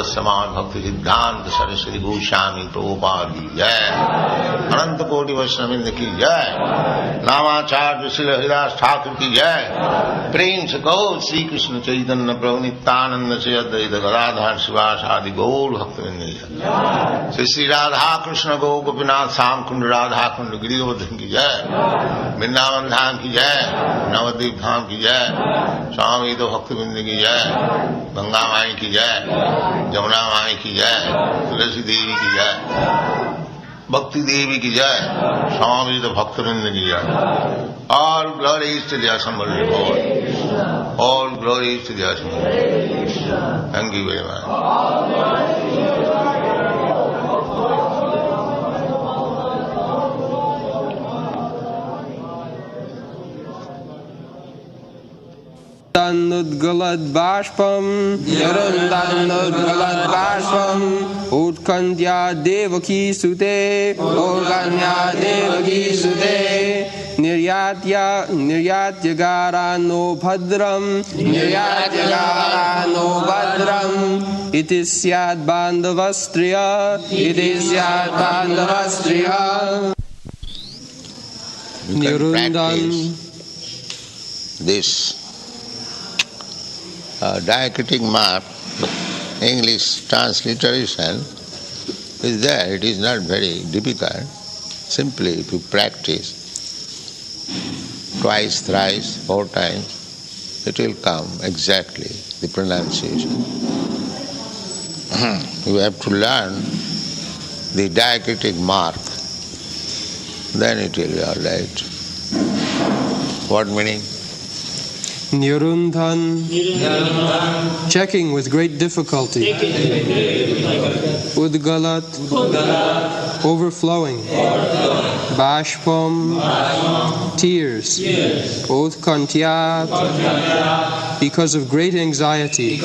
समान भक्तिसिद्धान्त सरस्वती गोस्वामी प्रभुपाद की जय, अनंत कोटि वैष्णववृंद की जय, नामाचार्य श्री हरिदास ठाकुर की जय। प्रेम से कहो श्री कृष्ण चैतन्य प्रभु नित्यानंद से अद्वैत गदाधर शिवास आदि गौर भक्तवृंद की जय। श्री श्री राधा कृष्ण गो गोपीनाथ श्याम कुंड राधा कुंड गिरिवर्धन की जय, वृंदावन धाम की जय, नवद्वीप धाम की जय, स्वामी तो भक्तवृंद की जय, गंगा माई की जय, जमुना माई की जय, तुलसी देवी की जय, भक्ति देवी की जय, स्वामी तो भक्तवृंद की जय। All glories to the assembled Lord. All glories to the assembled Lord. Thank you very much. Tanudgaladbashpam Yarundanudgaladbashpam Utkandya Devaki Sute Urganya Devaki Sute Niryatya no Bhadram Niryatya no Bhadram Itisyad Bandavastriya Itisyad Bandavastriya Nirundan. This diacritic map, English transliteration is there. It is not very difficult. Simply if you practice twice, thrice, 4 times, it will come exactly, the pronunciation. You have to learn the diacritic mark, then it will be all right. What meaning? Nirundhan, checking with great difficulty. Udgalat, overflowing. Bashpam, tears. Utkantyat, because of great anxiety.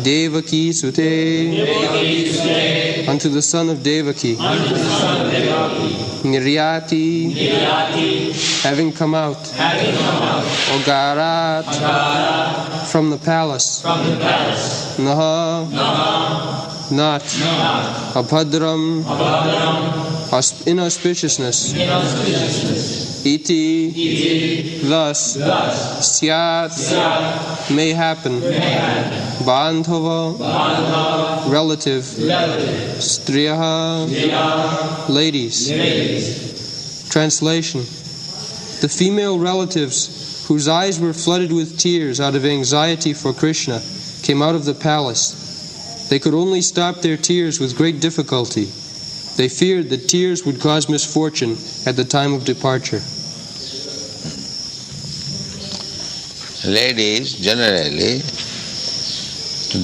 Devaki Sute, unto the son of Devaki. Niryati, having come out. Ogarat, from the palace. Naha, not. Abhadram, inauspiciousness. Iti, thus. Syat, may happen. Bandhava, relative. Striyaha, ladies. Translation. The female relatives, whose eyes were flooded with tears out of anxiety for Krishna, came out of the palace. They could only stop their tears with great difficulty. They feared that tears would cause misfortune at the time of departure. Ladies, generally,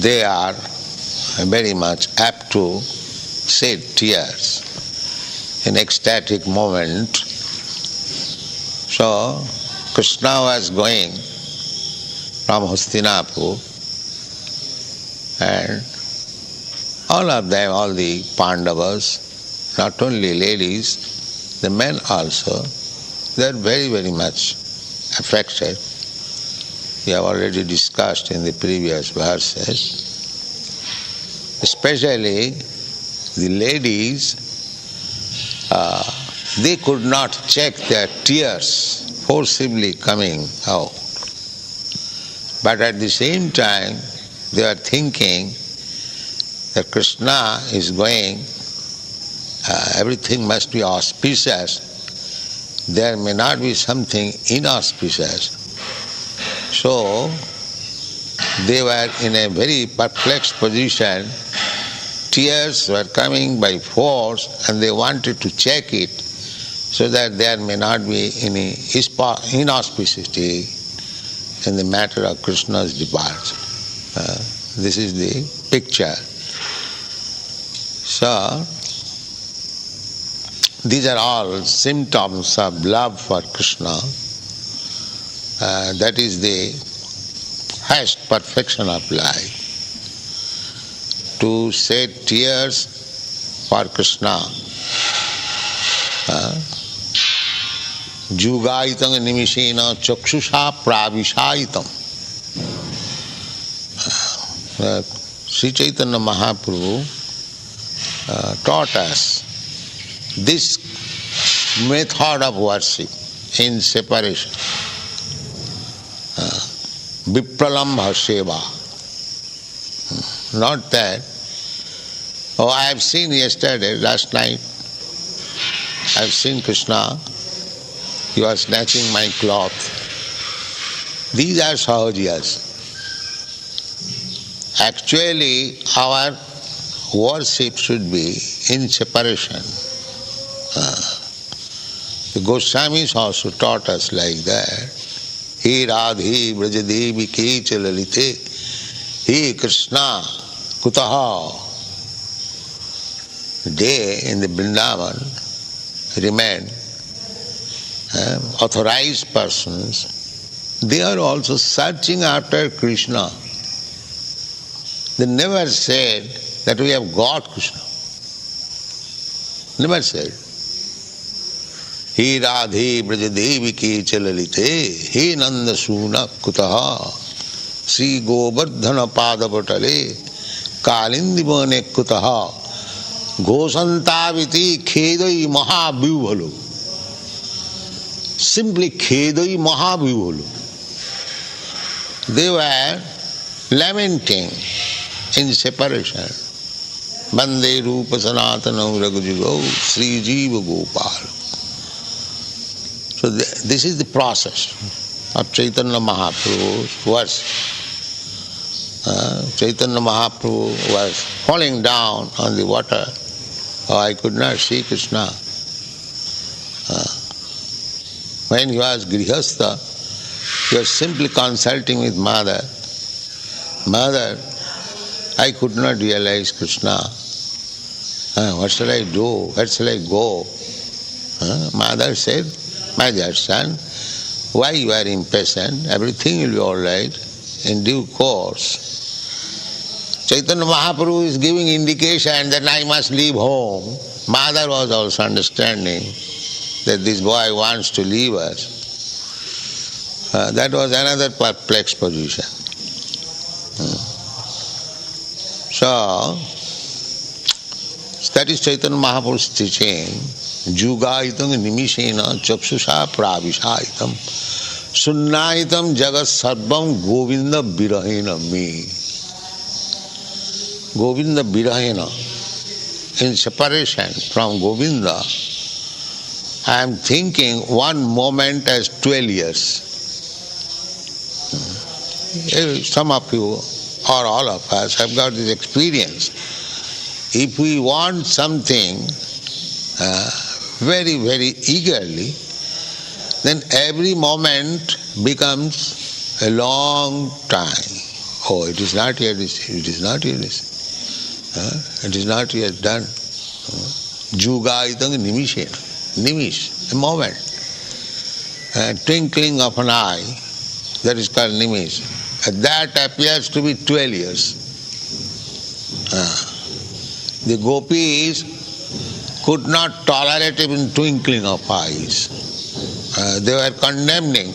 they are very much apt to shed tears in ecstatic moment. So, Krishna was going from Hastinapur, and all of them, all the Pandavas, not only ladies, the men also, they are very, very much affected. We have already discussed in the previous verses. Especially the ladies, they could not check their tears forcibly coming out. But at the same time, they are thinking that Krishna is going, everything must be auspicious. There may not be something inauspicious. So, they were in a very perplexed position. Tears were coming by force and they wanted to check it so that there may not be any inauspicity in the matter of Krishna's departure. This is the picture. So, these are all symptoms of love for Krishna. That is the highest perfection of life. To shed tears for Krishna. Jugaitam nimishena chakshusha pravishaitam. Sri Chaitanya Mahaprabhu taught us this method of worship in separation. Vipralambha seva. Not that, oh, I have seen yesterday, last night, I have seen Krishna, he was snatching my cloth. These are sahajiyas. Actually, our worship should be in separation. The Goswamis also taught us like that. He Radhi Brajadevi Ke Chalalite, He Krishna Kutaha. They in the Vrindavan remain authorized persons. They are also searching after Krishna. They never said that we have got Krishna. Never said. He Radhi Brajadevi Ke Chalalite, He Nanda Suna Kutaha, Sri Govardhana Padavatale, Kalindi Bane Kutaha, Ghosantaviti Khedai Mahabhuvalo. Simply Khedai Mahabhuvalo. they were lamenting in separation. Bande Rupa Sanatanam Raghujugo Sri Jiva Gopal. So this is the process of Chaitanya Mahaprabhu's verse. Chaitanya Mahaprabhu was falling down on the water. Oh, I could not see Krishna. When he was Grihastha, he was simply consulting with Mother. Mother, I could not realize Krishna. What shall I do? Where shall I go? Mother said, my dear son, why you are impatient? Everything will be all right in due course. Chaitanya Mahaprabhu is giving indication that I must leave home. Mother was also understanding that this boy wants to leave us. That was another perplexed position. So, that is Chaitanya Mahaprabhu's teaching. Jugaitam nimishena chakshusha pravishaitam sunnaitam jagat sarvam govinda virahena me. Govinda virahena. In separation from Govinda, I am thinking one moment as 12 years. Some of you or all of us have got this experience. If we want something very, very eagerly, then every moment becomes a long time. Oh, it is not yet received, it is not yet received. It is not yet done. Jugaitam nimishena. Nimish, a moment. Twinkling of an eye, that is called nimish. That appears to be 12 years. The gopis could not tolerate even twinkling of eyes. They were condemning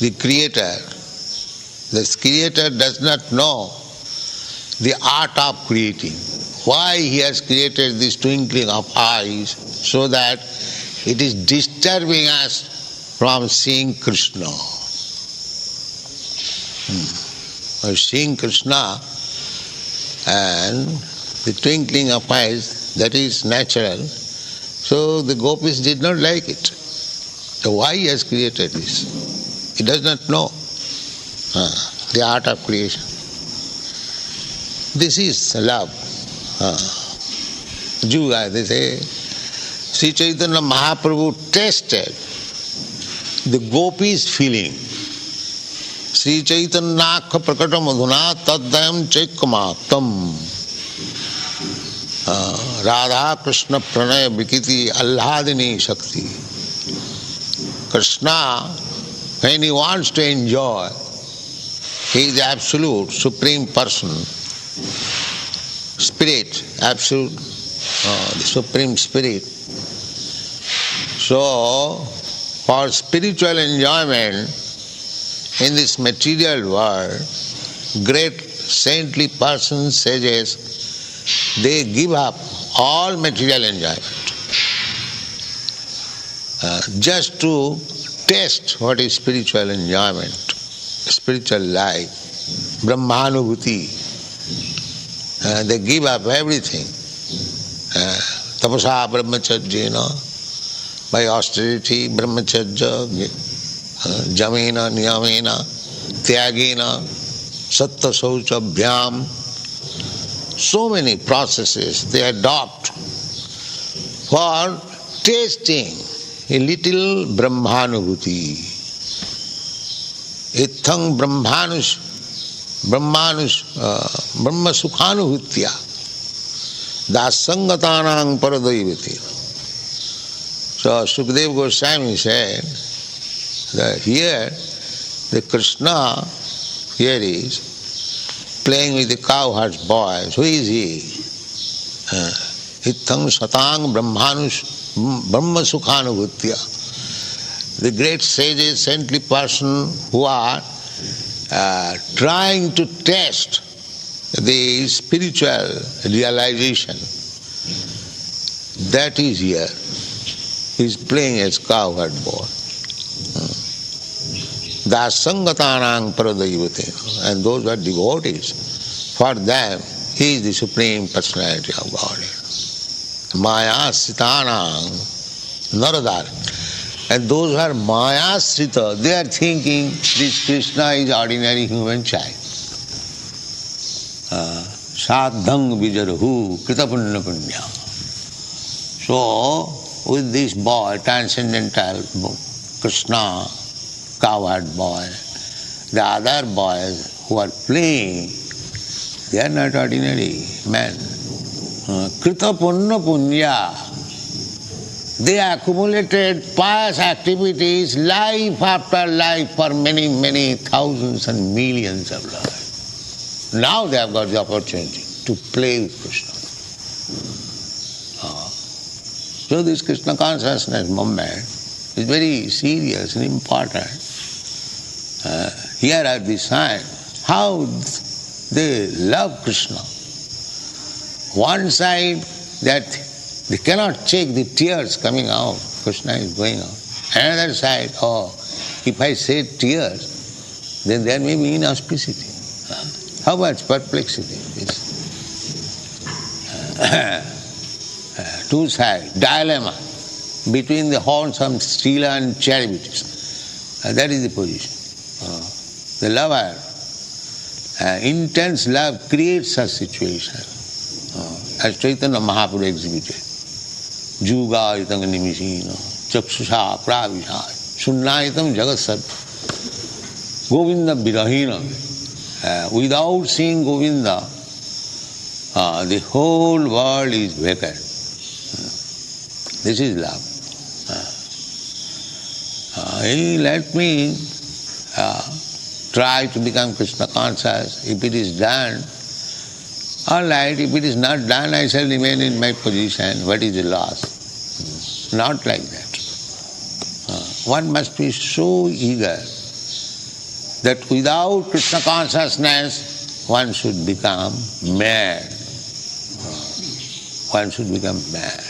the Creator. The Creator does not know the art of creating. Why he has created this twinkling of eyes so that it is disturbing us from seeing Krishna. Seeing Krishna and the twinkling of eyes, that is natural. So the gopis did not like it. So why he has created this? He does not know the art of creation. This is love. Juga, they say. Sri Chaitanya Mahaprabhu tested the gopis' feeling. Sri Chaitanyakha prakata madhuna taddayam chaikkamaktam. Radha Krishna pranaya vikiti allhadini shakti. Krishna, when he wants to enjoy, he is the absolute, supreme person. Spirit, absolute, the Supreme Spirit. So, for spiritual enjoyment in this material world, great saintly persons, sages, they give up all material enjoyment just to test what is spiritual enjoyment, spiritual life, Brahmanubhuti. They give up everything. Tapasa brahmacharya, by austerity, brahmacharya, jamena, niyamena, tyagena, satta saucha bhyam. So many processes they adopt for tasting a little brahmanubhuti. Ithang brahma sukhanubhutya dasangatanang paradayivati. So Sukadeva Goswami said that here the Krishna here is playing with the cowherd's boys. Who is he? Ithang satang brahma sukhanubhutya. The great sages, saintly person who are trying to test the spiritual realization, that is here. He is playing as cowherd boy. Dasangatanang paradayavate. And those who are devotees, for them, he is the Supreme Personality of Godhead. Māyāsitānaṁ naradhara. And those who are Māyāsrita, they are thinking this Krishna is ordinary human child. Sadhang vijarahu kritapunna punya. So, with this boy, transcendental Krishna, cowherd boy, the other boys who are playing, they are not ordinary men. Kritapunna punya. They accumulated pious activities life after life for many, many thousands and millions of lives. Now they have got the opportunity to play with Krishna. So this Krishna consciousness movement is very serious and important. Here are the signs how they love Krishna. One side that they cannot check the tears coming out, Krishna is going out. Another side, if I say tears, then there may be inauspicity. How much perplexity is. Two sides, dilemma between the horns of Srila and Charities. That is the position. The lover, intense love creates such situation. As Chaitanya Mahaprabhu exhibited. Jugāyitam nimisīna, chakshusā pravishā, sunnāyitam jagat sarva. Govinda virahina. Without seeing Govinda, the whole world is vacant. This is love. Let me try to become Krishna conscious. If it is done, all right, if it is not done, I shall remain in my position. What is the loss? Not like that. One must be so eager that without Krishna consciousness, one should become mad. One should become mad.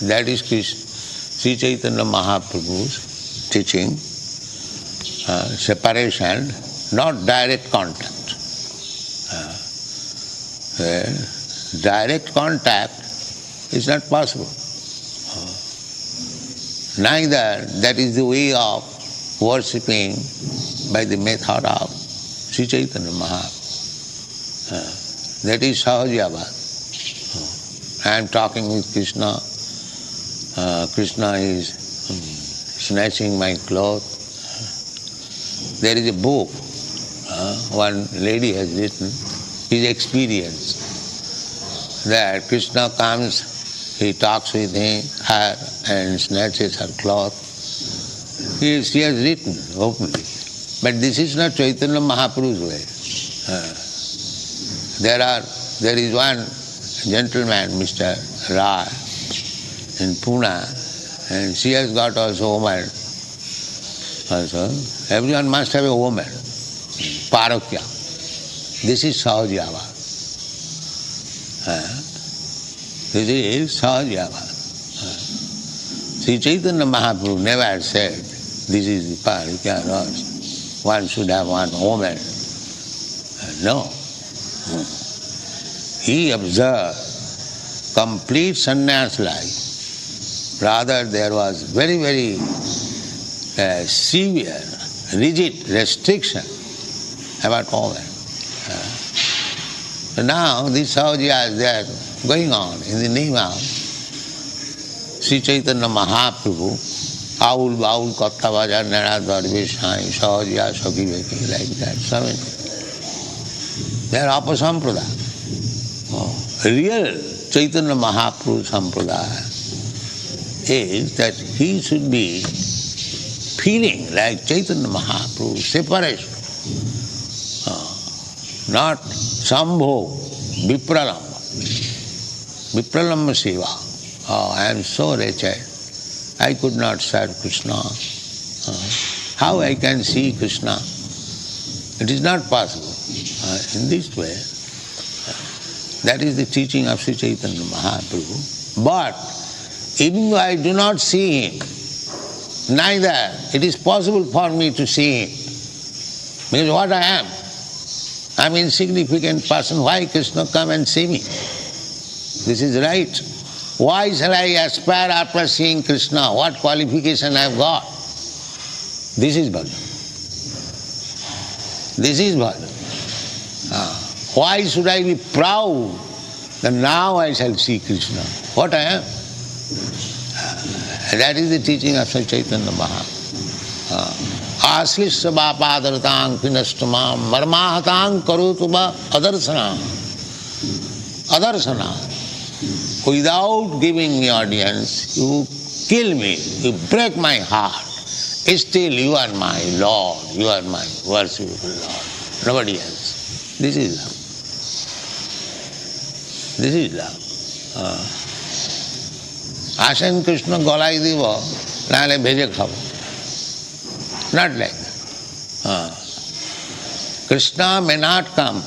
That is Sri Chaitanya Mahaprabhu's teaching, separation, not direct contact. Direct contact is not possible. Neither that is the way of worshipping by the method of Sri Chaitanya Mahaprabhu. That is Sahajyavad. I am talking with Krishna. Krishna is snatching my cloth. There is a book one lady has written, his experience, that Krishna comes, he talks with her and snatches her cloth. She has written openly. But this is not Chaitanya Mahaprabhu's way. There is one gentleman, Mr. Rai, in Pune, and she has got also a woman. Also, everyone must have a woman. Parakya. This is Sahajyavad. This is Sahajyavad. Sri Chaitanya Mahaprabhu never said, this is the Parakya Rasa. One should have one woman. No. He observed complete sannyas life. Rather, there was very, very severe, rigid restriction about women. So now these Sahajyas, they are going on in the name of Sri Chaitanya Mahaprabhu, Aul Baul Katha Vaja Nara Darvish Hai, Sahajya Sakhi Veki, like that. So many. They are apasampradaya. Real Chaitanya Mahaprabhu sampradaya is that he should be feeling like Chaitanya Mahaprabhu, separation. Not Sambho, Vipralamba. Vipralamba Seva. I am so wretched. I could not serve Krishna. How I can see Krishna? It is not possible. In this way, that is the teaching of Sri Chaitanya Mahaprabhu. But even though I do not see him, neither it is possible for me to see him. Because what I am? I am insignificant person. Why Krishna come and see me? This is right. Why shall I aspire after seeing Krishna? What qualification I have got? This is bhajan. This is bhajan. Why should I be proud that now I shall see Krishna? What I am? That is the teaching of Sri Chaitanya Mahaprabhu. Aslishya vapadartang pinashtamam marmahatang karotuba adarsana. Adarsana. Without giving me audience, you kill me, you break my heart. Still you are my Lord, you are my worshipful Lord. Nobody else. This is love. This is love. Ashen Krishna golai diva, nale bheje khabo. Not like that. Krishna may not come.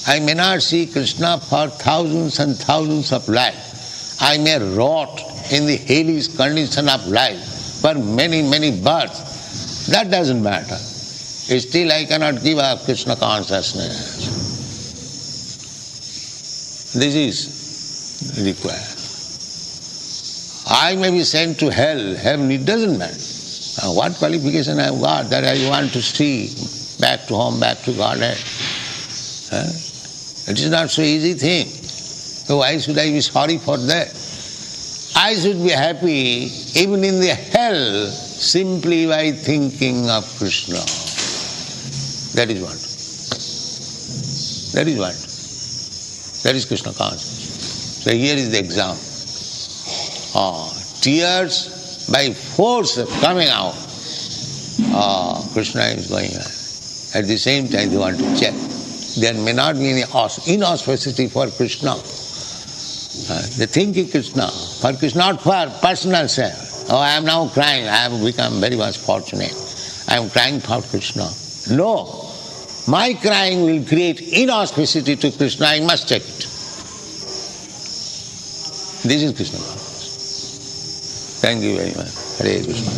I may not see Krishna for thousands and thousands of lives. I may rot in the hellish condition of life for many, many births. That doesn't matter. Still I cannot give up Krishna consciousness. This is required. I may be sent to hell, heaven, it doesn't matter. What qualification I have got that I want to see back to home, back to Godhead? It is not so easy thing. So why should I be sorry for that? I should be happy even in the hell simply by thinking of Krishna. That is what. That is what. That is Krishna consciousness. So here is the example. Tears by force coming out. Krishna is going on. At the same time they want to check. There may not be any inauspicity for Krishna. They think of Krishna, for Krishna, not for personal self. I am now crying, I have become very much fortunate. I am crying for Krishna. No, my crying will create inauspicity to Krishna, I must check it. This is Krishna consciousness. Thank you very much. Hare Krishna.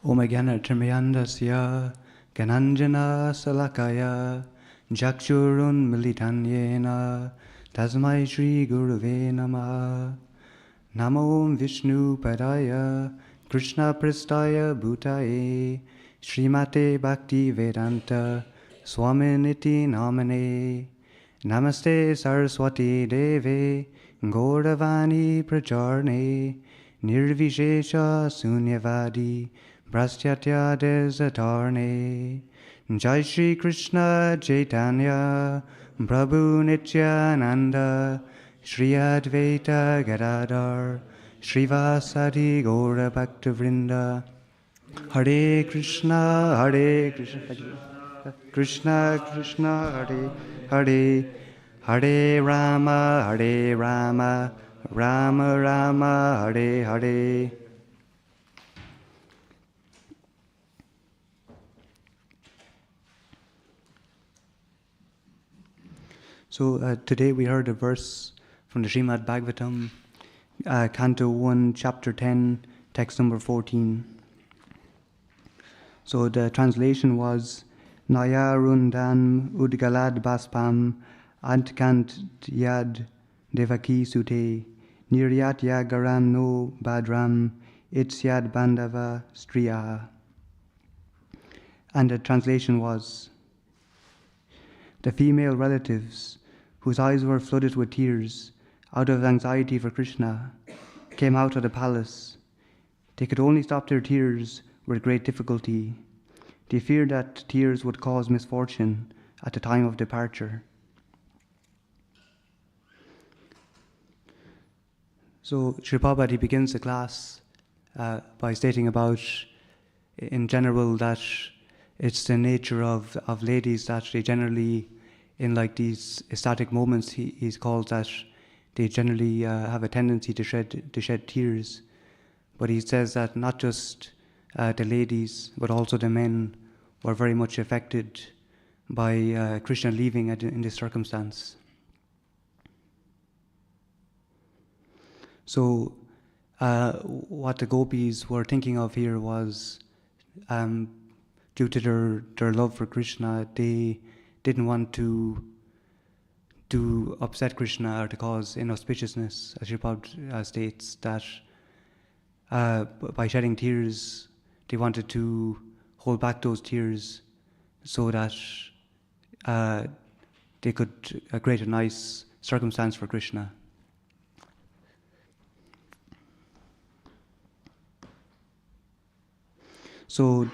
Om Gyana Trimayandasya Gananjana Salakaya Jakshurun Militanyena Tasmai Shri Guruve Namah Namo Vishnu Padaya Krishna Pristaya Bhutaye Srimate Bhaktivedanta Swami Namane Namaste Saraswati Deve Gauravani Pracharne Nirvishesha Sunyavadi Prastyatya Desatarne Jai Shri Krishna Chaitanya Prabhu Nityananda Shri Advaita Gadadhar Srivasadi Gaura Bhaktivinoda Hare Krishna Krishna Krishna Hare Hare Hare Rama Rama Rama Hare Hare. So today we heard a verse from the Śrimad Bhāgavatam, Canto 1, Chapter 10, text number 14. So the translation was, Nayarundan Udgalad Baspam Adkant Yad Devaki Sute Niryat Yagaram no Badram Itsyad Bandava Striya. And the translation was, the female relatives, whose eyes were flooded with tears out of anxiety for Krishna, came out of the palace. They could only stop their tears with great difficulty. They feared that tears would cause misfortune at the time of departure. So Sri Prabhupada, he begins the class by stating about, in general, that it's the nature of ladies that they generally, in like these ecstatic moments, he's called that they generally have a tendency to shed tears. But he says that not just the ladies, but also the men were very much affected by Krishna leaving in this circumstance. So what the gopis were thinking of here was, due to their love for Krishna, they didn't want to upset Krishna or to cause inauspiciousness, as Śrīpad states, that by shedding tears, they wanted to hold back those tears so that they could create a nice circumstance for Krishna. So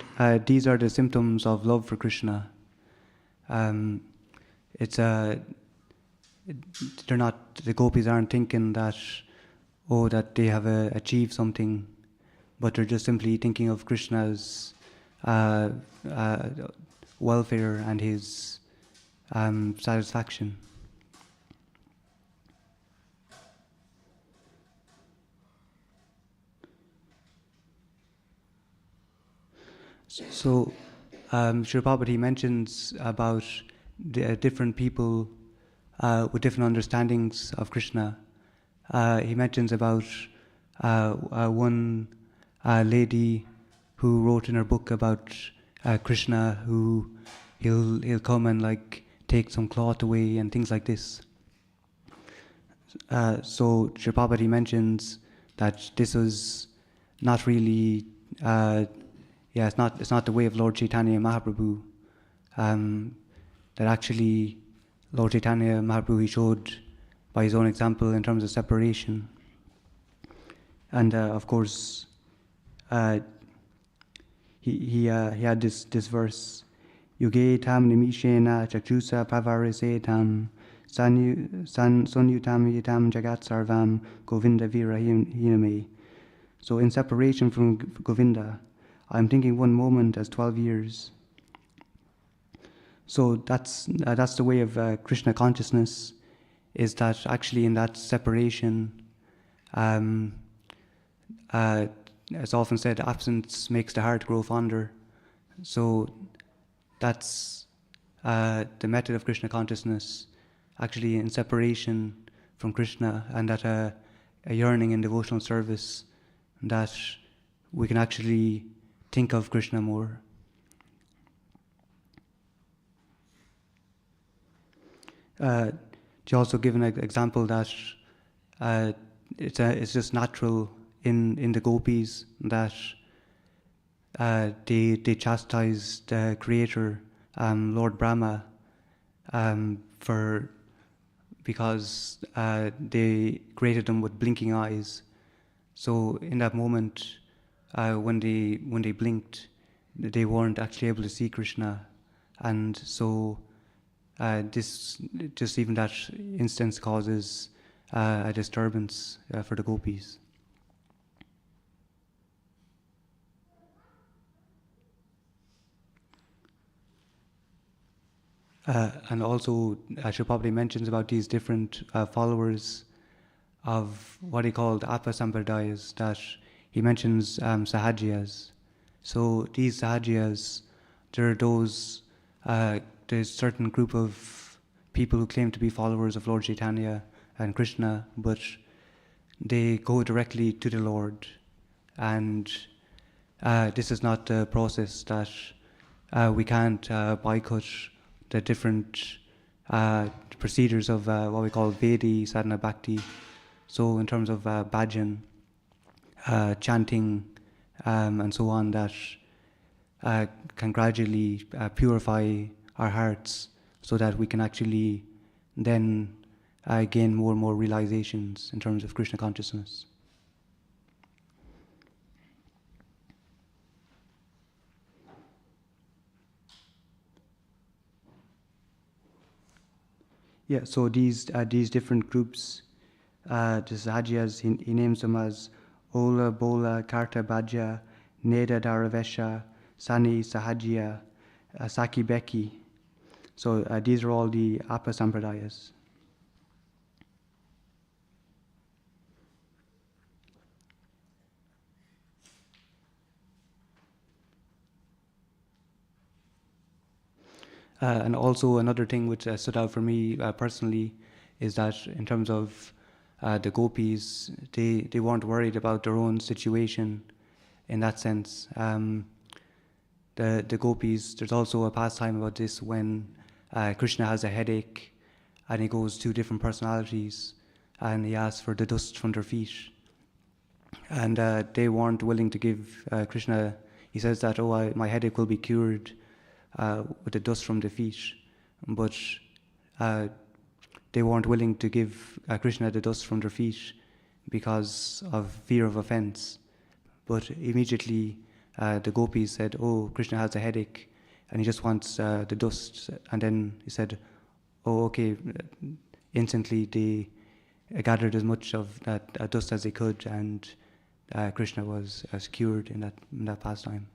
these are the symptoms of love for Krishna. They're not, the gopis aren't thinking that, that they have achieved something, but they're just simply thinking of Krishna's welfare and his satisfaction. So, Srila Prabhupada mentions about the different people with different understandings of Krishna. He mentions about one lady who wrote in her book about Krishna, who he'll come and like take some cloth away and things like this. So Srila Prabhupada mentions that this was not really. It's not the way of Lord Chaitanya Mahaprabhu. That actually Lord Chaitanya Mahaprabhu, he showed by his own example in terms of separation. And of course, he had this verse: Yuge tam nimishena chakshusa pavarese tam sonyutam yitam jagat sarvam govinda virahiname. So in separation from Govinda, I'm thinking one moment as 12 years. So that's the way of Krishna consciousness, is that actually in that separation, as often said, absence makes the heart grow fonder. So that's the method of Krishna consciousness, actually in separation from Krishna, and that a yearning in devotional service, that we can actually think of Krishna more. She also given an example that it's just natural in the gopis that they chastise the Creator, Lord Brahma, because they created them with blinking eyes. So in that moment, when they blinked, they weren't actually able to see Krishna, and so this just even that instance causes a disturbance for the gopis. And also, Srila Prabhupada mentions about these different followers of what he called Apa Sampradayas, that he mentions Sahajiyas. So these Sahajiyas, there are those, there's a certain group of people who claim to be followers of Lord Chaitanya and Krishna, but they go directly to the Lord. And this is not the process that we can't boycott the different procedures of what we call Vedi, Sadhana Bhakti. So in terms of bhajan, chanting, and so on, that can gradually purify our hearts so that we can actually then gain more and more realizations in terms of Krishna consciousness. Yeah, so these different groups, the Sahajiyas, he names them as Ola, Bola, Karta, Bhaja, Neda, Dharavesha, Sani, Sahajiya, Saki, Beki. So these are all the Apa Sampradayas. And also another thing which stood out for me personally is that in terms of the gopis, they weren't worried about their own situation in that sense. The gopis, there's also a pastime about this when Krishna has a headache and he goes to different personalities and he asks for the dust from their feet. And they weren't willing to give Krishna, he says that, my headache will be cured with the dust from the feet, but they weren't willing to give Krishna the dust from their feet because of fear of offense. But immediately the gopis said, Krishna has a headache and he just wants the dust. And then he said, okay. Instantly they gathered as much of that dust as they could, and Krishna was cured in that pastime.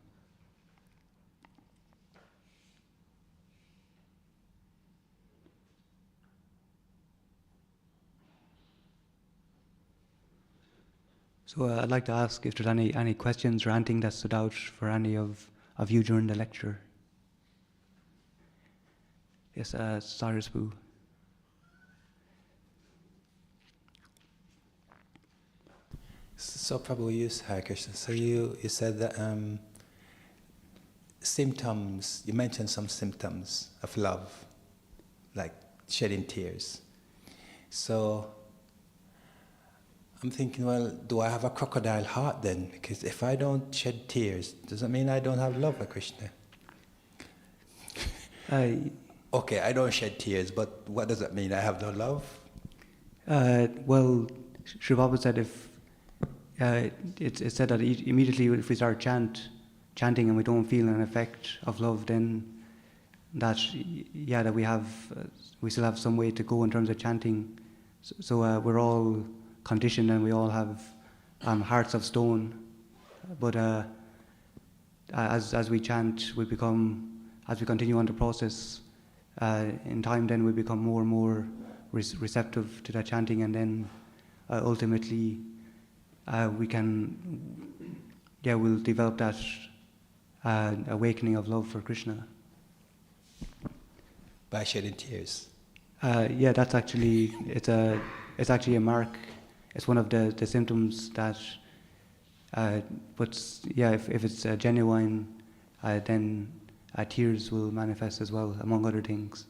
So I'd like to ask if there's any questions or anything that stood out for any of you during the lecture. Yes, Cyrus Boo. So Prabhu, Hare Krishna. So you said that symptoms, you mentioned some symptoms of love, like shedding tears. So I'm thinking, well, do I have a crocodile heart then? Because if I don't shed tears, does that mean I don't have love for Krishna? Okay, I don't shed tears, but what does that mean? I have no love? Well, Sri Prabhupada said it's said that immediately if we start chanting and we don't feel an effect of love, then that we still have some way to go in terms of chanting. So we're all conditioned and we all have hearts of stone. But as we chant, as we continue on the process, in time then we become more and more receptive to that chanting, and then ultimately we'll develop that awakening of love for Krishna. By shedding tears? That's actually, it's actually a mark. It's one of the symptoms that, if it's genuine, then tears will manifest as well, among other things.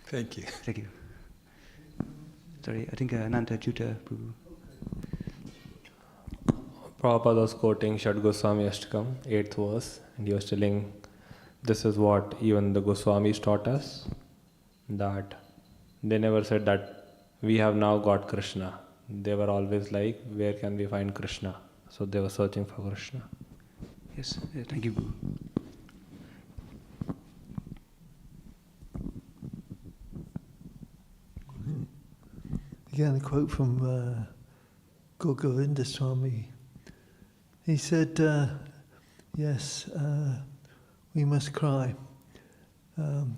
Thank you. Thank you. Sorry, I think Ananta Juta Prabhu. Prabhupada was quoting Shad Goswami Ashtakam, 8th verse, and he was telling this is what even the Goswamis taught us, that they never said that we have now got Krishna. They were always like, where can we find Krishna? So they were searching for Krishna. Yes, thank you, Guru. Again, a quote from Bhaktivedanta Swami. He said, we must cry. And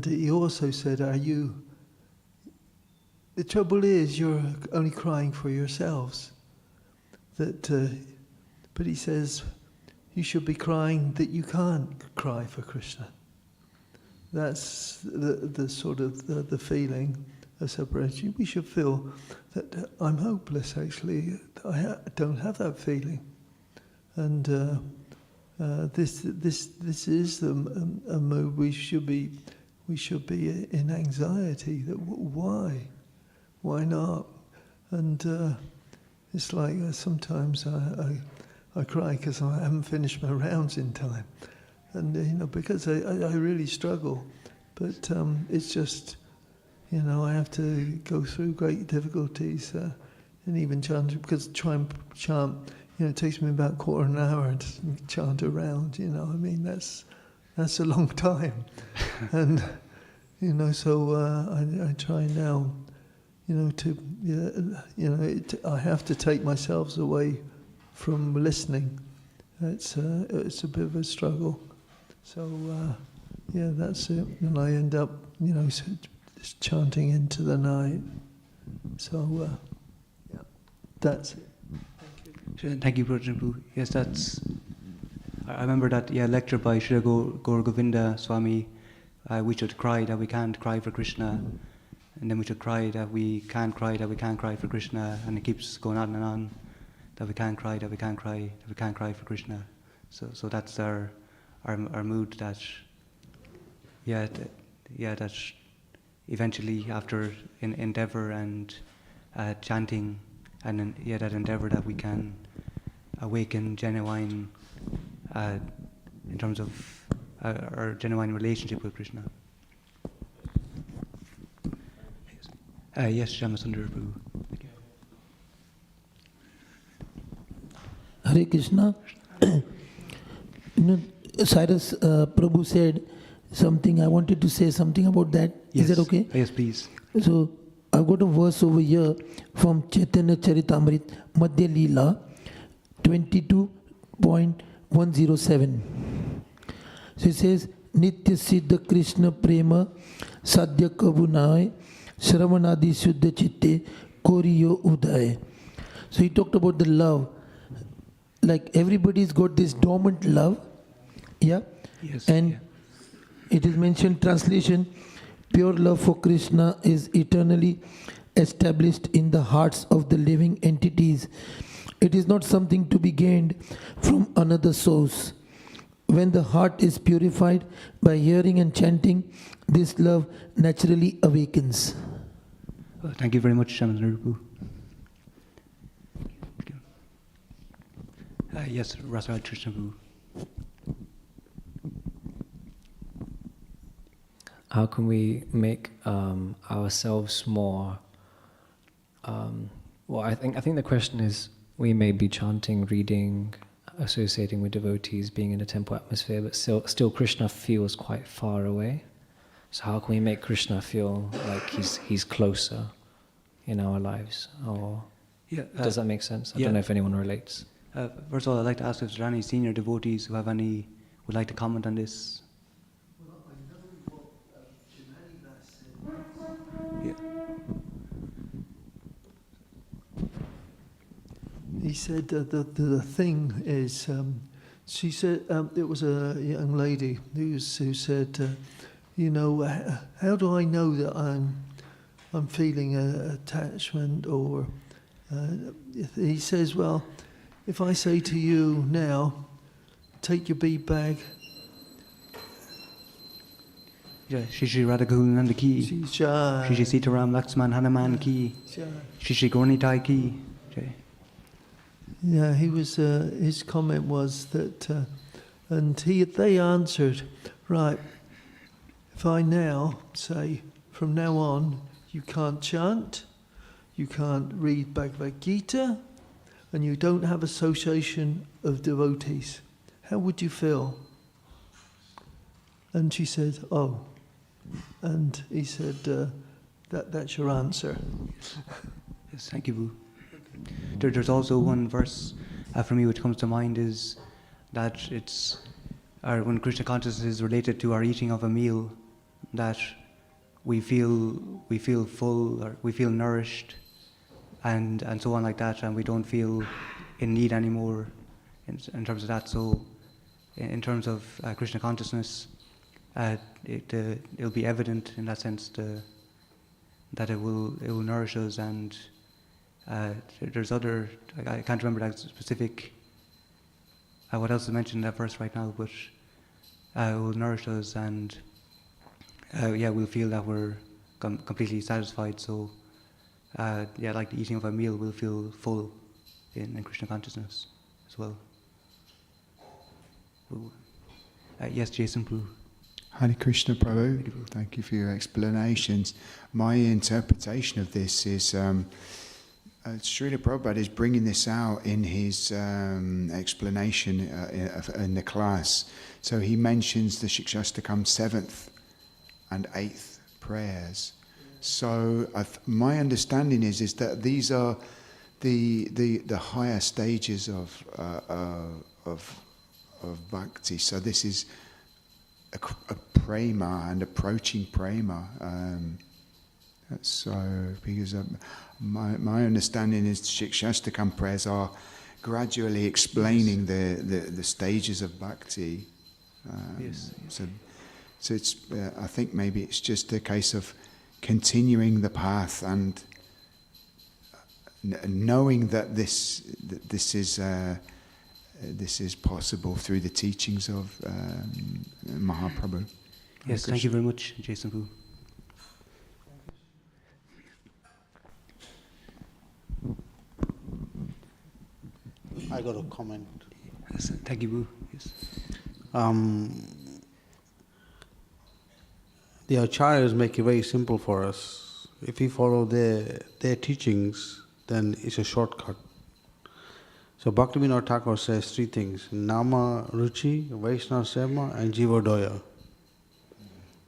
he also said, the trouble is you're only crying for yourselves. But he says, you should be crying that you can't cry for Krishna. That's the sort of the feeling of separation. We should feel that I'm hopeless, actually. I don't have that feeling. And this is a mood we should be in anxiety. That why not? And it's like sometimes I cry because I haven't finished my rounds in time, and because I really struggle. But it's just I have to go through great difficulties, and even chant, because try and chant. It takes me about a quarter of an hour to chant a round. That's a long time, and so I try now. I have to take myself away from listening. It's a bit of a struggle. So that's it. And I end up just chanting into the night. So that's it. Thank you, Brother Prabhu. Yes, I remember that lecture by Śrila Bhaktivedanta Swami. We should cry that we can't cry for Krishna, and then we should cry that we can't cry for Krishna, and it keeps going on and on. That we can't cry for Krishna. So that's our mood. That that eventually, after endeavor and chanting, and that endeavor, that we can awaken genuine, in terms of our genuine relationship with Krishna. Yes, Shamasundar Prabhu. Hare Krishna. Cyrus Prabhu said something. I wanted to say something about that. Yes. Is that okay? Yes, please. So I've got a verse over here from Chaitanya Charitamrit, Madhya Leela, 22.107. So it says, Nitya Siddha Krishna Prema Sadhya Kabunai Shravanadi Shuddha Chitte Koriyo Uday. So he talked about the love. Like everybody's got this dormant love. Yeah? Yes. And it is mentioned, translation, pure love for Krishna is eternally established in the hearts of the living entities. It is not something to be gained from another source. When the heart is purified by hearing and chanting, this love naturally awakens. Thank you very much, Shamasundar Prabhu. Yes, Rasaraj Krishna Prabhu. How can we make ourselves more? I think the question is, we may be chanting, reading, associating with devotees, being in a temple atmosphere, but still Krishna feels quite far away. So how can we make Krishna feel like he's closer in our lives? Or does that make sense? I don't know if anyone relates. First of all, I'd like to ask if there are any senior devotees who would like to comment on this. He said the thing is, she said, it was a young lady who said, how do I know that I'm feeling attachment? Or he says, well, if I say to you now, take your bead bag. Shri Shri Radha Govinda ki, Shri Shri Sitaram Lakshman Hanuman ki, Shri Shri Gaurnitai ki. Yeah, he was. His comment was that, and they answered, right. If I now say, from now on, you can't chant, you can't read Bhagavad Gita, and you don't have association of devotees, how would you feel? And she said, oh. And he said, that's your answer. Yes, thank you, Boo. There's also one verse for me which comes to mind, is that when Krishna consciousness is related to our eating of a meal, that we feel full, or we feel nourished, and so on like that, and we don't feel in need anymore in terms of that. So in terms of Krishna consciousness, it'll be evident in that sense that it will nourish us. And there's other, I can't remember that specific what else is mentioned in that verse right now, but will nourish us, and we'll feel that we're completely satisfied. So, like the eating of a meal, we'll feel full in Krishna consciousness as well. Yes, Jason Prabhu. Hare Krishna Prabhu, thank you for your explanations. My interpretation of this is Srila Prabhupada is bringing this out in his explanation in the class. So he mentions the Shikshastakam 7th and 8th prayers. So my understanding is that these are the higher stages of bhakti. So this is a prema and approaching prema. So because my understanding is Shikshastakam prayers are gradually explaining the stages of bhakti. Yes. So it's I think maybe it's just a case of continuing the path and knowing that this is possible through the teachings of Mahaprabhu. Yes, thank you very much, Jason Prabhu. I got a comment. Yes, thank you, Boo. Yes. The acharyas make it very simple for us. If we follow their teachings, then it's a shortcut. So Bhaktivedanta Thakur says three things: Nama, Ruchi, Vaishnava Seva, and Jivodaya.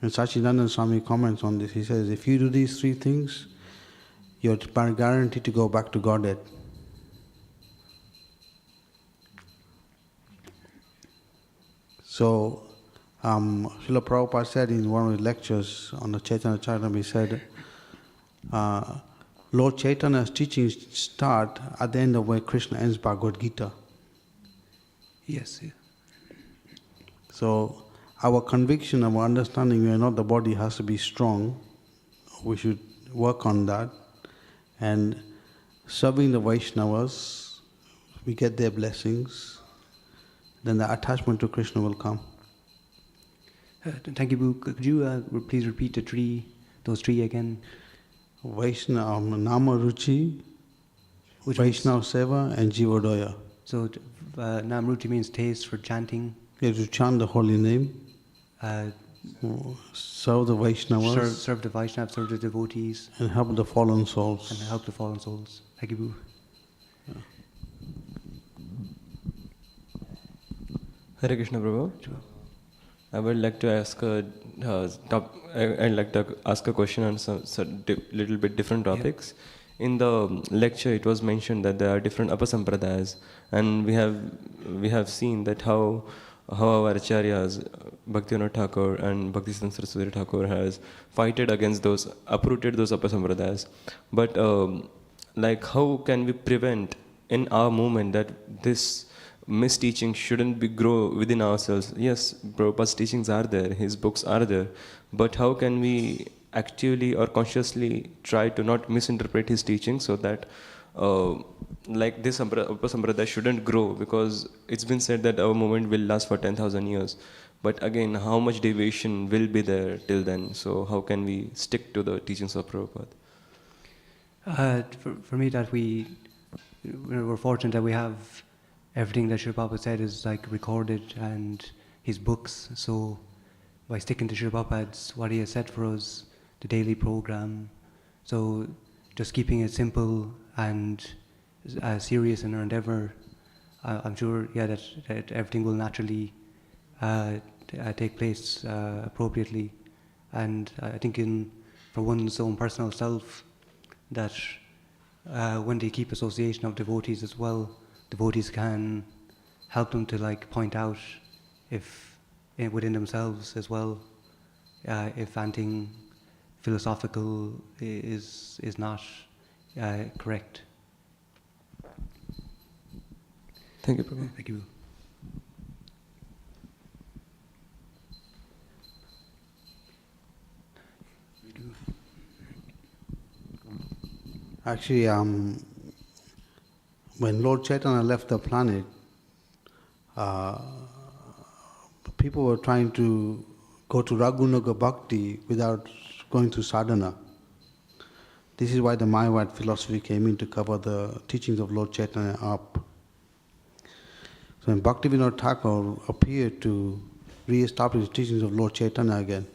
And Sachidananda Swami comments on this. He says, if you do these three things, you're guaranteed to go back to Godhead. So, Srila Prabhupada said in one of his lectures on the Chaitanya Charitamrita, he said, Lord Chaitanya's teachings start at the end of where Krishna ends Bhagavad Gita. Yes. Yeah. So, our conviction, our understanding we are not the body has to be strong. We should work on that. And serving the Vaishnavas, we get their blessings. Then the attachment to Krishna will come. Thank you, Boo. Could you please repeat those three again? Vaishnava, Nama Ruchi, Vaishnava Seva, and Jivodaya. So, Nam Ruchi means taste for chanting. You have to chant the holy name. Serve the Vaishnavas. Serve the Vaishnavas, serve the devotees. And help the fallen souls. And help the fallen souls. Thank you, Boo. Yeah. Hare Krishna Prabhu. I would like to ask a question on some little bit different topics. Yeah. In the lecture, it was mentioned that there are different apasampradayas, and we have seen that how our acharyas, Bhaktivinoda Thakur and Bhaktisiddhanta Saraswati Thakur has uprooted those apasampradayas. But how can we prevent in our movement that this misteaching shouldn't grow within ourselves? Yes, Prabhupada's teachings are there, his books are there, but how can we actively or consciously try to not misinterpret his teachings so that this Upasampradaya shouldn't grow? Because it's been said that our movement will last for 10,000 years. But again, how much deviation will be there till then? So how can we stick to the teachings of Prabhupada? For me, that we're fortunate that we have everything that Srila Prabhupada said is recorded, and his books. So by sticking to Srila Prabhupada's, what he has said for us, the daily program, so just keeping it simple and serious in our endeavor, I'm sure that everything will naturally take place appropriately. And I think for one's own personal self, that when they keep association of devotees as well, devotees can help them to point out if within themselves as well, if anything philosophical is not correct. Thank you, Prabhu. Thank you. Actually, when Lord Chaitanya left the planet, people were trying to go to Ragunaga Bhakti without going to sadhana. This is why the Mayavad philosophy came in to cover the teachings of Lord Chaitanya up. So when Bhaktivedanta Thakur appeared to re-establish the teachings of Lord Chaitanya again.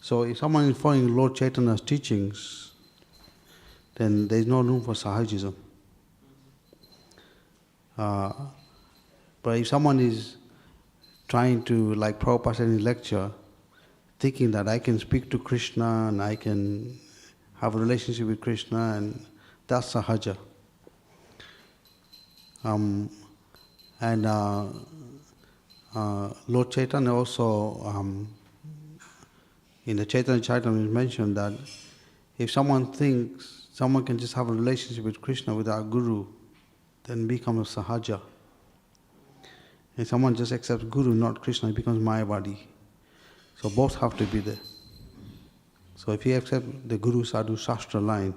So if someone is following Lord Chaitanya's teachings, then there is no room for Sahajism. But if someone is trying to, like Prabhupada said in his lecture, thinking that I can speak to Krishna and I can have a relationship with Krishna, and that's Sahaja. Lord Chaitanya also, in the Chaitanya Charitamrita, is mentioned that if someone thinks someone can just have a relationship with Krishna without Guru, then becomes Sahaja. If someone just accepts Guru, not Krishna, it becomes Mayavadi. So both have to be there. So if you accept the Guru Sadhu Shastra line,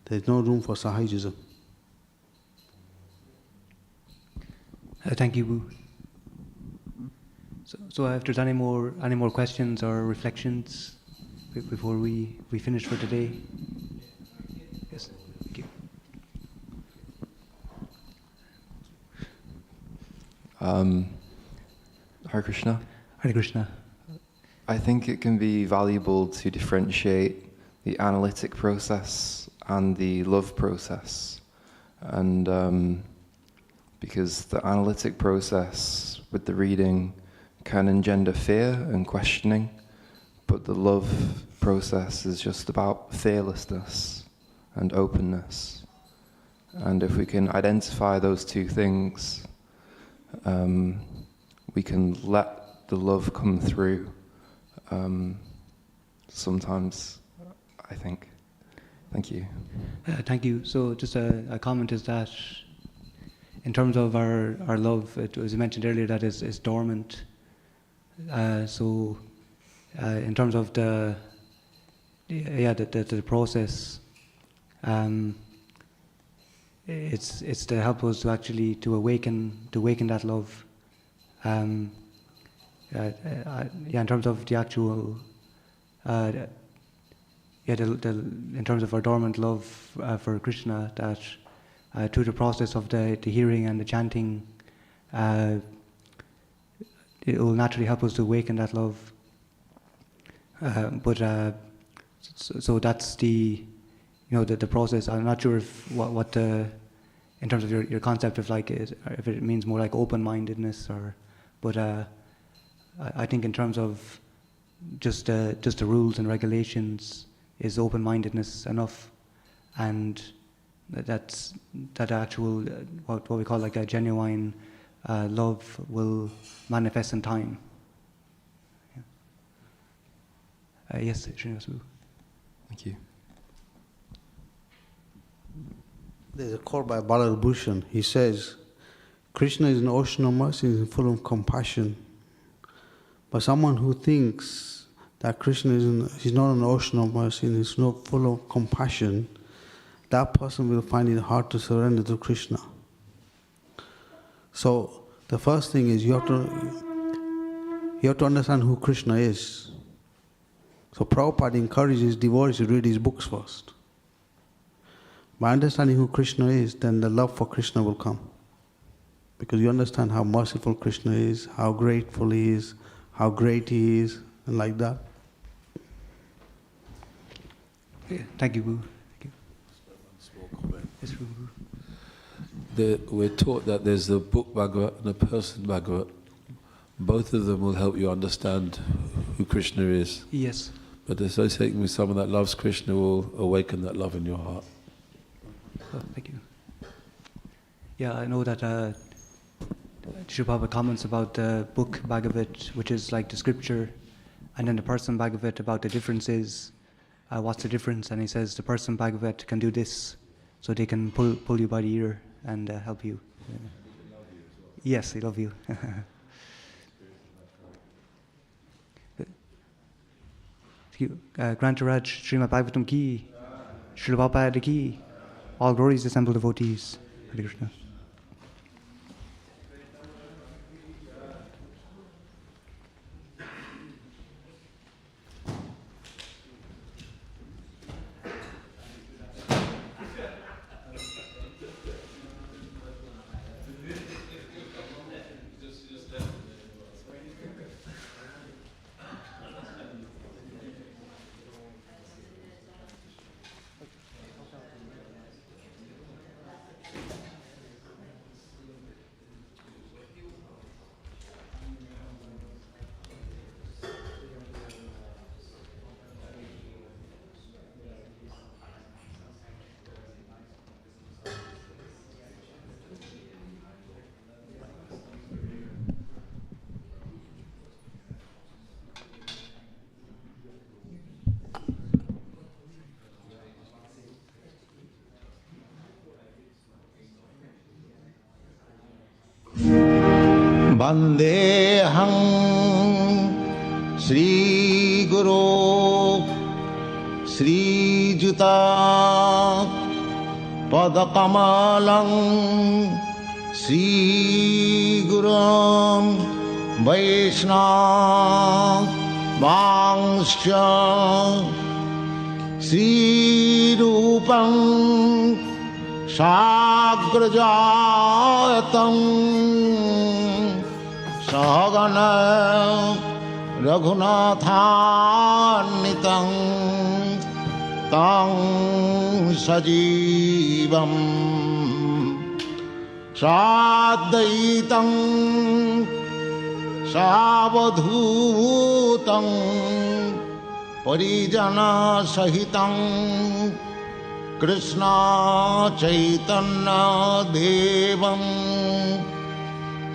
there is no room for Sahajism. Thank you, Bu. So if there's any more questions or reflections before we finish for today? Yes, thank you. Hare Krishna. Hare Krishna. I think it can be valuable to differentiate the analytic process and the love process. And because the analytic process with the reading can engender fear and questioning, but the love process is just about fearlessness and openness. And if we can identify those two things, we can let the love come through. Sometimes, I think. Thank you. Thank you. So just a comment is that in terms of our love, as you mentioned earlier, that is dormant. So in terms of the process, it's to help us to actually to awaken that love. In terms of the actual, in terms of our dormant love for Krishna, that through the process of the hearing and the chanting, it will naturally help us to awaken that love. So that's the process. I'm not sure if what the in terms of your concept of like if it means more like open-mindedness but I think in terms of just the rules and regulations is open-mindedness enough, and that actual what we call like a genuine love will manifest in time. Yes, Srinivas. Thank you. There's a quote by Balal Bhushan. He says, Krishna is an ocean of mercy and full of compassion. But someone who thinks that Krishna is not an ocean of mercy and is not full of compassion, that person will find it hard to surrender to Krishna. So the first thing is you have to understand who Krishna is. So Prabhupada encourages devotees to read his books first. By understanding who Krishna is, then the love for Krishna will come. Because you understand how merciful Krishna is, how grateful he is, how great he is, and like that. Thank you, Bu. Thank you. Small comment. Yes, Bu. We're taught that there's the book Bhagavat and the person Bhagavat. Both of them will help you understand who Krishna is. Yes. But associating with someone that loves Krishna will awaken that love in your heart. Oh, thank you. Yeah, I know that Srila Prabhupada comments about the book Bhagavat, which is like the scripture, and then the person Bhagavat about the differences. What's the difference? And he says the person Bhagavat can do this, so they can pull you by the ear and help you. Yes, they love you. Grantaraj, Śrimad Bhāgavatam ki, Srila Prabhupada ki, all glories assembled devotees. Hare Krishna. Vandeham Sri Guru Sri Juta Padakamalam Sri Gurum Vaishnava Vangscha Sri Rupam Sagrajatam Sahagana Raghunathannitam Tang Sajivam Sadaitam Savadhutam Parijana Sahitam Krishna Chaitanya Devam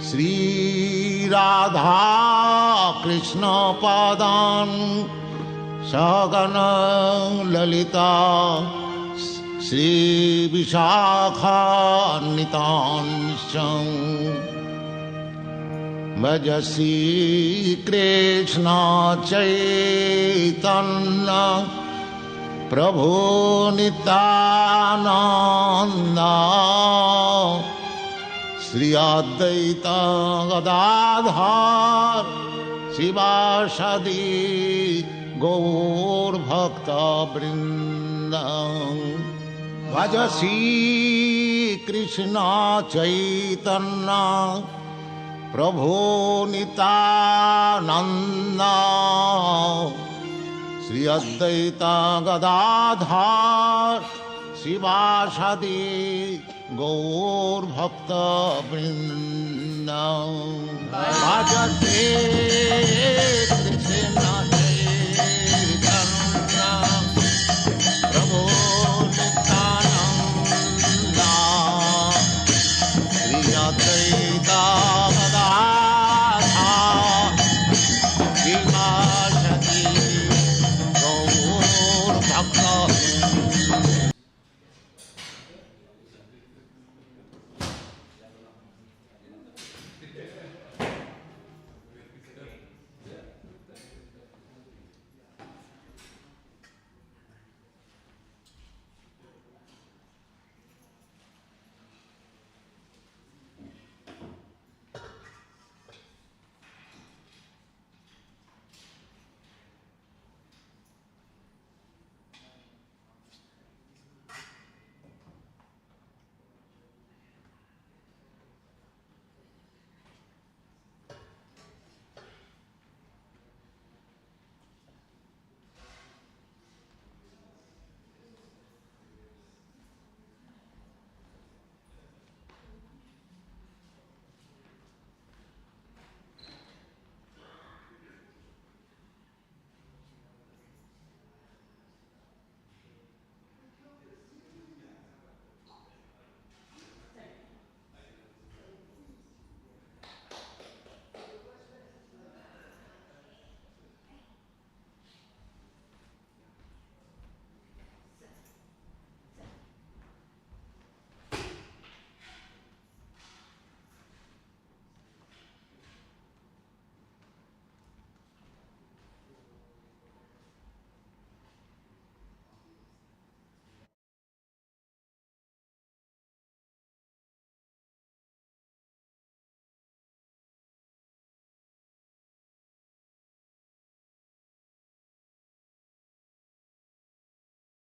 Sri Radha Krishna Padan Sagana Lalita Sri Vishakha Nitansam Bhajasi Krishna Chaitanya Prabhu Nityananda Sri Advaita Gadadhar Sivasadi Gaur Bhakta Vrinda Bhajasi Krishna Chaitanya Prabhu Nityananda Sri Advaita Gadadhar Sivasadi Gaur Bhakta Vrinda Bhajate